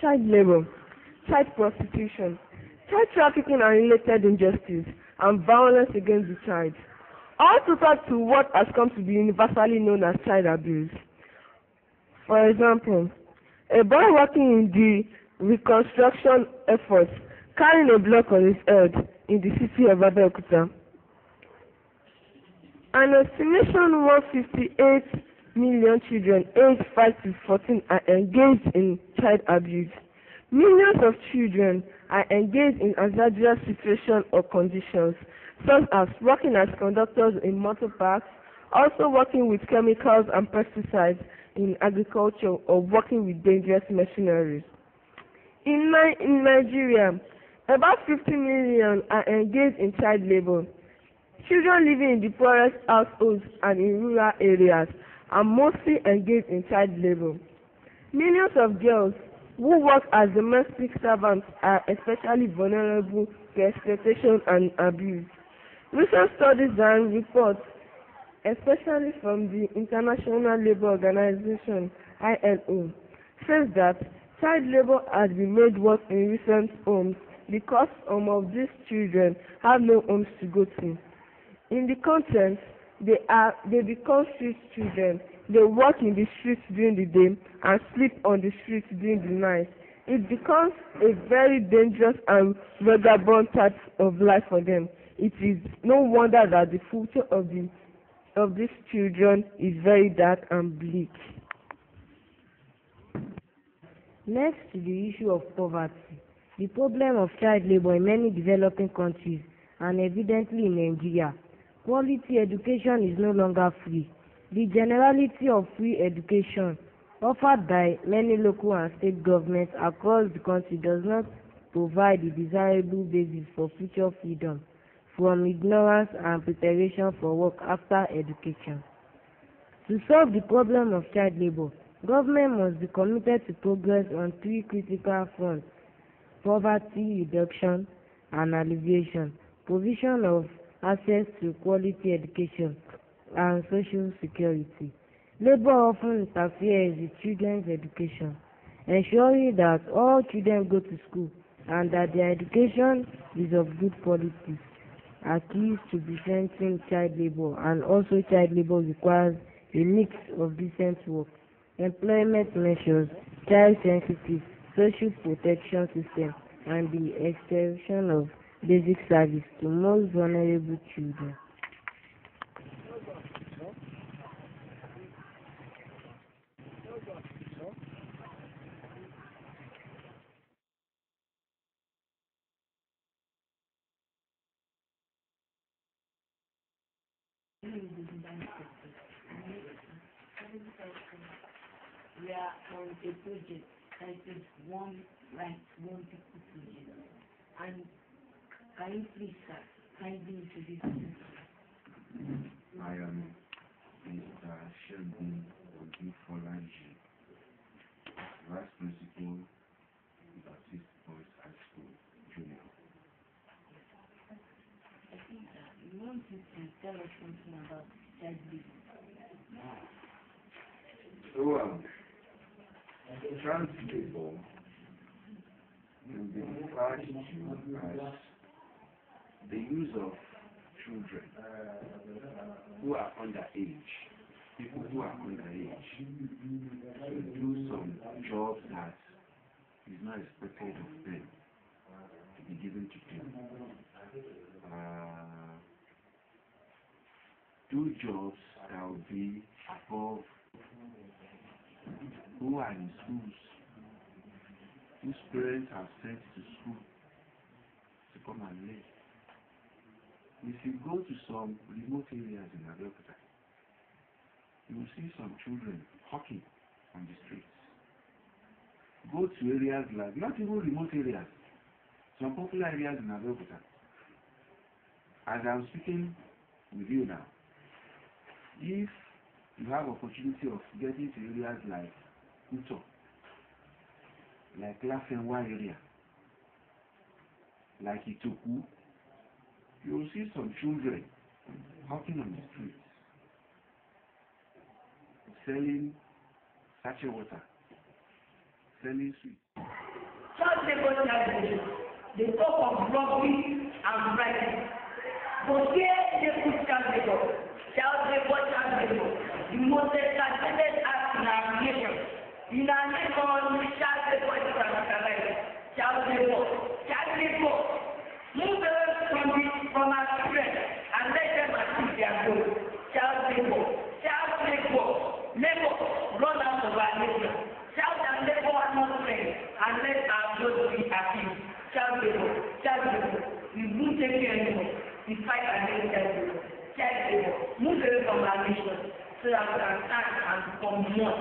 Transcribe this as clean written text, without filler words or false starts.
Child labor, child prostitution, child trafficking and related injustice, and violence against the child. All total to what has come to be universally known as child abuse. For example, a boy working in the reconstruction efforts carrying a block on his head in the city of Abeokuta. An estimation 158 million children aged 5 to 14 are engaged in child abuse. Millions of children are engaged in hazardous situations or conditions, such as working as conductors in motor parks, also working with chemicals and pesticides in agriculture, or working with dangerous machineries. In Nigeria, about 50 million are engaged in child labor. Children living in the poorest households and in rural areas are mostly engaged in child labor. Millions of girls who work as domestic servants are especially vulnerable to exploitation and abuse. Recent studies and reports, especially from the International Labour Organization (ILO), says that child labor has been made worse in recent homes because some of these children have no homes to go to. In the content, they become street children. They work in the streets during the day and sleep on the streets during the night. It becomes a very dangerous and vagabond type of life for them. It is no wonder that the future of these children is very dark and bleak. Next to the issue of poverty, the problem of child labor in many developing countries and evidently in Nigeria. Quality education is no longer free. The generality of free education offered by many local and state governments across the country does not provide the desirable basis for future freedom from ignorance and preparation for work after education. To solve the problem of child labor, government must be committed to progress on three critical fronts: poverty reduction and alleviation, provision of access to quality education, and social security. Labor often interferes with children's education. Ensuring that all children go to school and that their education is of good quality are keys to preventing child labor. And also, child labor requires a mix of decent work, employment measures, child-sensitive social protection system, and the extension of basic service to most vulnerable children. We are on a project titled One Right, One People Project. And can you please, sir, kindly introduce yourself? I am Mr. Sheldon Odufolanji, Vice Principal, Baptist Boys High School, Junior. I think that you want to tell us something about child labor. So, child labor will be referred to as the use of children who are underage, people who are underage, to do some jobs that is not expected of them to be given to them. Do jobs that will be above who are in schools, whose parents are sent to school to come and learn. If you go to some remote areas in Abeokuta, you will see some children hawking on the streets. Go to areas like, not even remote areas, some popular areas in Abeokuta. As I'm speaking with you now, if you have opportunity of getting to areas like Uto, like Lafenwa area, like Itoku, you will see some children hawking on the streets, selling sachet water, selling sweets. Child labor, child labor. They talk of robbery and bribery. But here they put child labor. Child labor, child labor. The most exaggerated act in our nation. In our nation, child labor is criminalized. Child labor. Child labor. Move away from our children and let them achieve their goals. Child labor. Child labor. Labor run out of our nation. Child and labor are not friends and let our goals be achieved. Child labor. Child labor. We won't take care anymore. We fight against child labor. Child labor. Move away from our nation so that we can stand and become more.